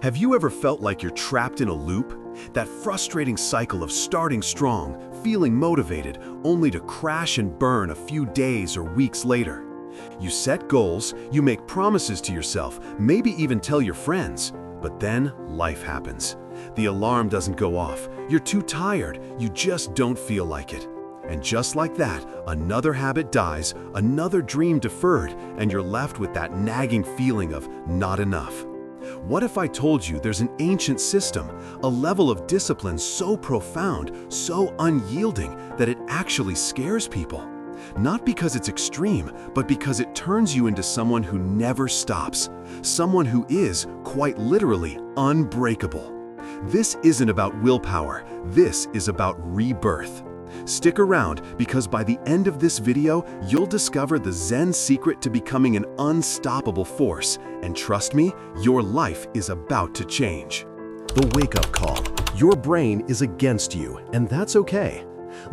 Have you ever felt like you're trapped in a loop? That frustrating cycle of starting strong, feeling motivated, only to crash and burn a few days or weeks later. You set goals, you make promises to yourself, maybe even tell your friends, but then life happens. The alarm doesn't go off, you're too tired, you just don't feel like it. And just like that, another habit dies, another dream deferred, and you're left with that nagging feeling of not enough. What if I told you there's an ancient system, a level of discipline so profound, so unyielding, that it actually scares people? Not because it's extreme, but because it turns you into someone who never stops, someone who is, quite literally, unbreakable. This isn't about willpower, this is about rebirth. Stick around, because by the end of this video, you'll discover the Zen secret to becoming an unstoppable force. And trust me, your life is about to change. The wake-up call. Your brain is against you, and that's okay.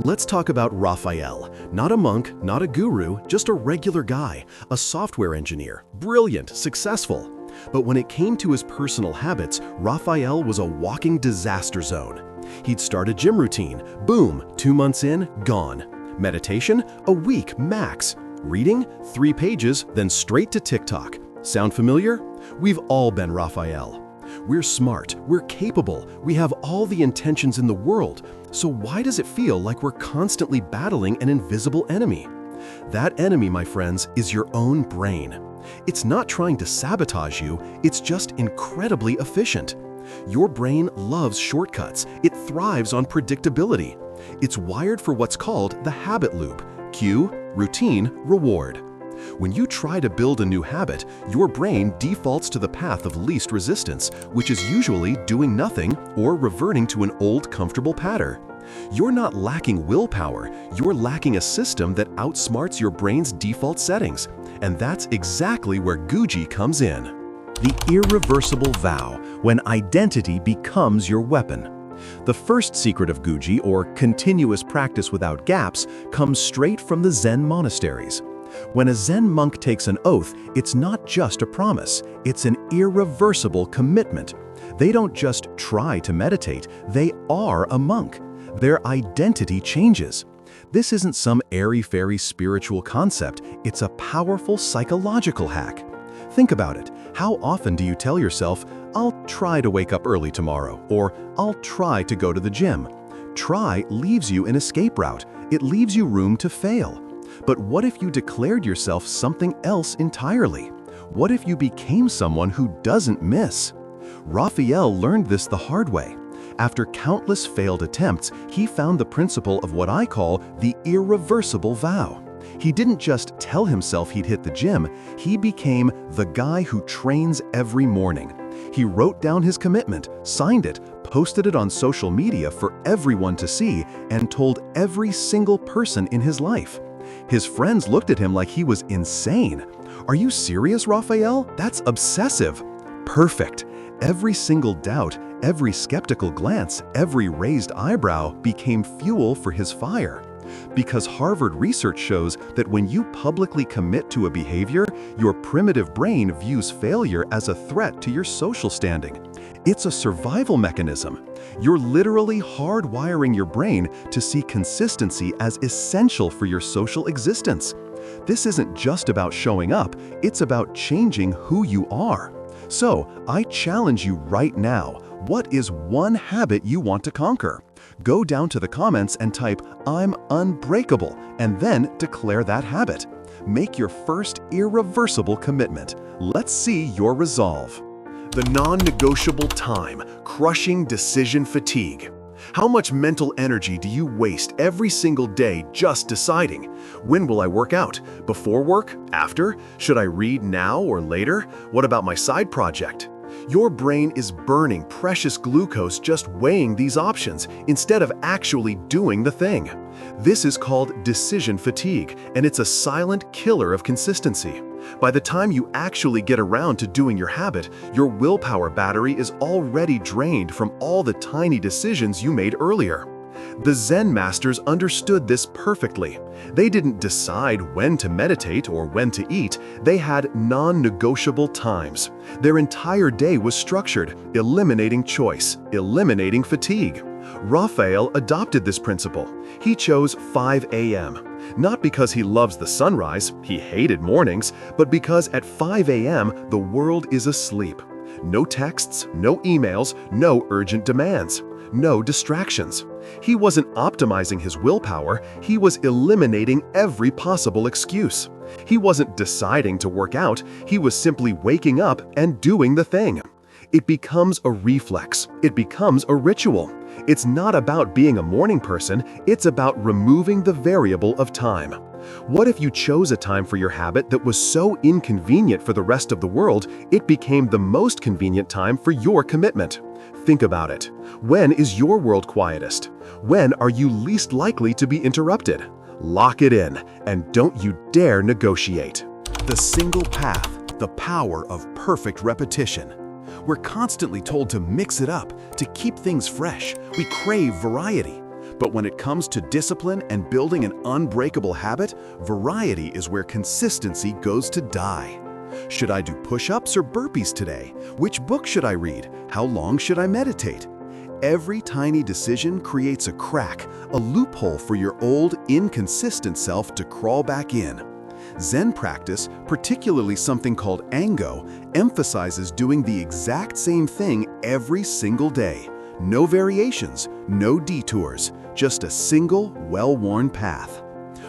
Let's talk about Raphael. Not a monk, not a guru, just a regular guy, a software engineer, brilliant, successful. But when it came to his personal habits, Raphael was a walking disaster zone. He'd start a gym routine, boom, 2 months in, gone. Meditation, a week max. Reading, 3 pages, then straight to TikTok. Sound familiar? We've all been Raphael. We're smart, we're capable, we have all the intentions in the world, so why does it feel like we're constantly battling an invisible enemy? That enemy, my friends, is your own brain. It's not trying to sabotage you, it's just incredibly efficient. Your brain loves shortcuts. It thrives on predictability. It's wired for what's called the habit loop: cue, routine, reward. When you try to build a new habit, your brain defaults to the path of least resistance, which is usually doing nothing or reverting to an old comfortable pattern. You're not lacking willpower, you're lacking a system that outsmarts your brain's default settings. And that's exactly where Guji comes in. The irreversible vow, when identity becomes your weapon. The first secret of Guji, or continuous practice without gaps, comes straight from the Zen monasteries. When a Zen monk takes an oath, it's not just a promise, it's an irreversible commitment. They don't just try to meditate, they are a monk. Their identity changes. This isn't some airy-fairy spiritual concept, it's a powerful psychological hack. Think about it. How often do you tell yourself, "I'll try to wake up early tomorrow," or "I'll try to go to the gym"? Try leaves you an escape route. It leaves you room to fail. But what if you declared yourself something else entirely? What if you became someone who doesn't miss? Raphael learned this the hard way. After countless failed attempts, he found the principle of what I call the irreversible vow. He didn't just tell himself he'd hit the gym, he became the guy who trains every morning. He wrote down his commitment, signed it, posted it on social media for everyone to see, and told every single person in his life. His friends looked at him like he was insane. "Are you serious, Raphael? That's obsessive." Perfect. Every single doubt, every skeptical glance, every raised eyebrow became fuel for his fire. Because Harvard research shows that when you publicly commit to a behavior, your primitive brain views failure as a threat to your social standing. It's a survival mechanism. You're literally hardwiring your brain to see consistency as essential for your social existence. This isn't just about showing up, it's about changing who you are. So, I challenge you right now, what is one habit you want to conquer? Go down to the comments and type, "I'm unbreakable," and then declare that habit. Make your first irreversible commitment. Let's see your resolve. The non-negotiable time, crushing decision fatigue. How much mental energy do you waste every single day just deciding? When will I work out? Before work? After? Should I read now or later? What about my side project? Your brain is burning precious glucose just weighing these options instead of actually doing the thing. This is called decision fatigue, and it's a silent killer of consistency. By the time you actually get around to doing your habit, your willpower battery is already drained from all the tiny decisions you made earlier. The Zen masters understood this perfectly. They didn't decide when to meditate or when to eat. They had non-negotiable times. Their entire day was structured, eliminating choice, eliminating fatigue. Raphael adopted this principle. He chose 5 a.m. Not because he loves the sunrise, he hated mornings, but because at 5 a.m. the world is asleep. No texts, no emails, no urgent demands, no distractions. He wasn't optimizing his willpower, he was eliminating every possible excuse. He wasn't deciding to work out, he was simply waking up and doing the thing. It becomes a reflex. It becomes a ritual. It's not about being a morning person, it's about removing the variable of time. What if you chose a time for your habit that was so inconvenient for the rest of the world, it became the most convenient time for your commitment? Think about it. When is your world quietest? When are you least likely to be interrupted? Lock it in, and don't you dare negotiate. The single path, the power of perfect repetition. We're constantly told to mix it up, to keep things fresh. We crave variety. But when it comes to discipline and building an unbreakable habit, variety is where consistency goes to die. Should I do push-ups or burpees today? Which book should I read? How long should I meditate? Every tiny decision creates a crack, a loophole for your old, inconsistent self to crawl back in. Zen practice, particularly something called Ango, emphasizes doing the exact same thing every single day. No variations, no detours, just a single, well-worn path.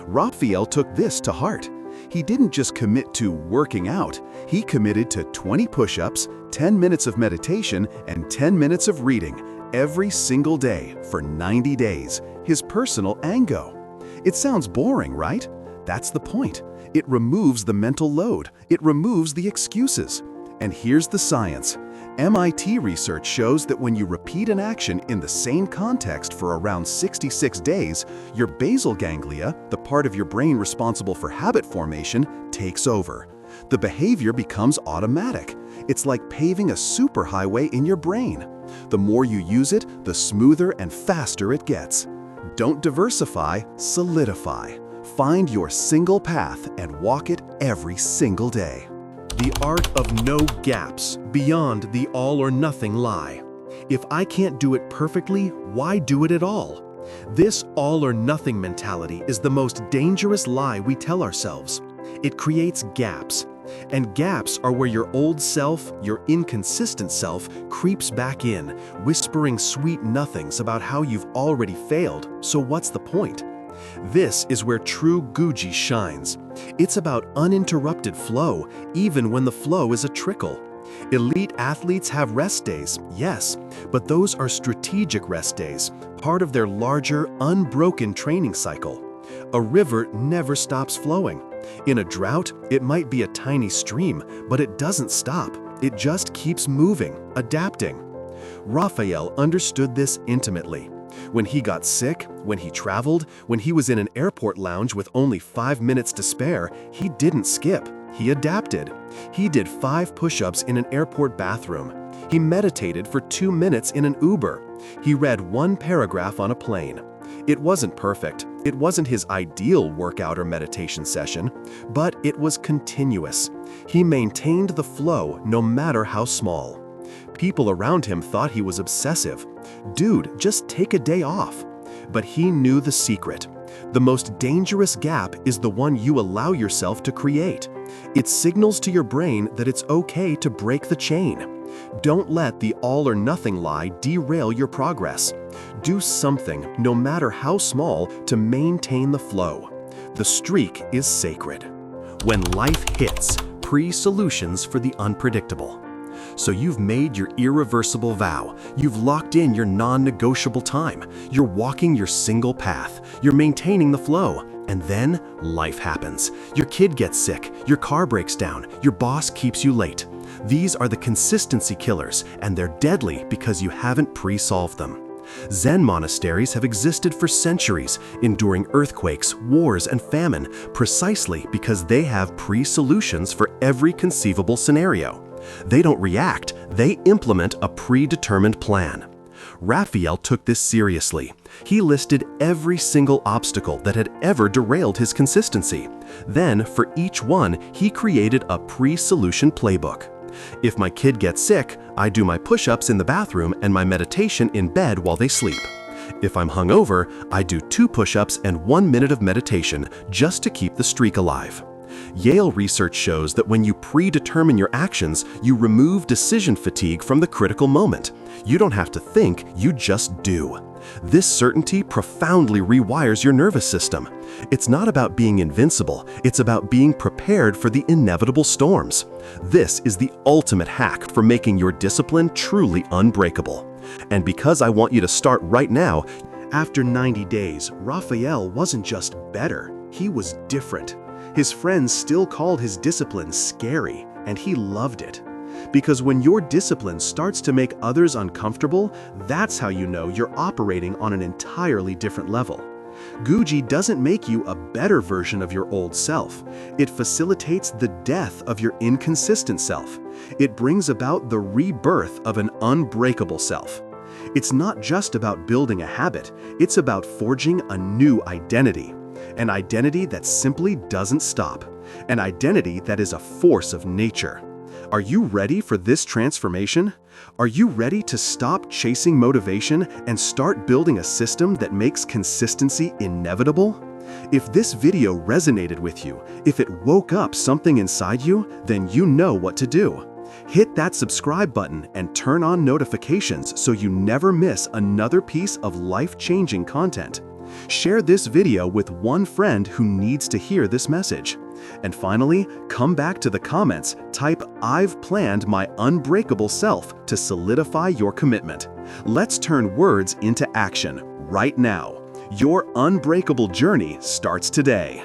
Raphael took this to heart. He didn't just commit to working out, he committed to 20 push-ups, 10 minutes of meditation, and 10 minutes of reading every single day for 90 days, his personal Ango. It sounds boring, right? That's the point. It removes the mental load. It removes the excuses. And here's the science. MIT research shows that when you repeat an action in the same context for around 66 days, your basal ganglia, the part of your brain responsible for habit formation, takes over. The behavior becomes automatic. It's like paving a superhighway in your brain. The more you use it, the smoother and faster it gets. Don't diversify, solidify. Find your single path and walk it every single day. The art of no gaps, beyond the all-or-nothing lie. If I can't do it perfectly, why do it at all? This all-or-nothing mentality is the most dangerous lie we tell ourselves. It creates gaps. And gaps are where your old self, your inconsistent self, creeps back in, whispering sweet nothings about how you've already failed, so what's the point? This is where true Guji shines. It's about uninterrupted flow, even when the flow is a trickle. Elite athletes have rest days, yes, but those are strategic rest days, part of their larger, unbroken training cycle. A river never stops flowing. In a drought, it might be a tiny stream, but it doesn't stop. It just keeps moving, adapting. Raphael understood this intimately. When he got sick, when he traveled, when he was in an airport lounge with only 5 minutes to spare, he didn't skip. He adapted. He did 5 push-ups in an airport bathroom. He meditated for 2 minutes in an Uber. He read 1 paragraph on a plane. It wasn't perfect. It wasn't his ideal workout or meditation session, but it was continuous. He maintained the flow no matter how small. People around him thought he was obsessive. Dude, just take a day off. But he knew the secret. The most dangerous gap is the one you allow yourself to create. It signals to your brain that it's okay to break the chain. Don't let the all-or-nothing lie derail your progress. Do something, no matter how small, to maintain the flow. The streak is sacred. When life hits, pre-solutions for the unpredictable. So you've made your irreversible vow. You've locked in your non-negotiable time. You're walking your single path. You're maintaining the flow. And then life happens. Your kid gets sick. Your car breaks down. Your boss keeps you late. These are the consistency killers, and they're deadly because you haven't pre-solved them. Zen monasteries have existed for centuries, enduring earthquakes, wars, and famine, precisely because they have pre-solutions for every conceivable scenario. They don't react, they implement a predetermined plan. Raphael took this seriously. He listed every single obstacle that had ever derailed his consistency. Then, for each one, he created a pre-solution playbook. If my kid gets sick, I do my push-ups in the bathroom and my meditation in bed while they sleep. If I'm hungover, I do 2 push-ups and 1 minute of meditation just to keep the streak alive. Yale research shows that when you predetermine your actions, you remove decision fatigue from the critical moment. You don't have to think, you just do. This certainty profoundly rewires your nervous system. It's not about being invincible, it's about being prepared for the inevitable storms. This is the ultimate hack for making your discipline truly unbreakable. And because I want you to start right now, After 90 days, Raphael wasn't just better, he was different. His friends still called his discipline scary, and he loved it. Because when your discipline starts to make others uncomfortable, that's how you know you're operating on an entirely different level. Guji doesn't make you a better version of your old self. It facilitates the death of your inconsistent self. It brings about the rebirth of an unbreakable self. It's not just about building a habit, it's about forging a new identity. An identity that simply doesn't stop. An identity that is a force of nature. Are you ready for this transformation? Are you ready to stop chasing motivation and start building a system that makes consistency inevitable? If this video resonated with you, if it woke up something inside you, then you know what to do. Hit that subscribe button and turn on notifications so you never miss another piece of life-changing content. Share this video with one friend who needs to hear this message. And finally, come back to the comments, type "I've planned my unbreakable self" to solidify your commitment. Let's turn words into action right now. Your unbreakable journey starts today.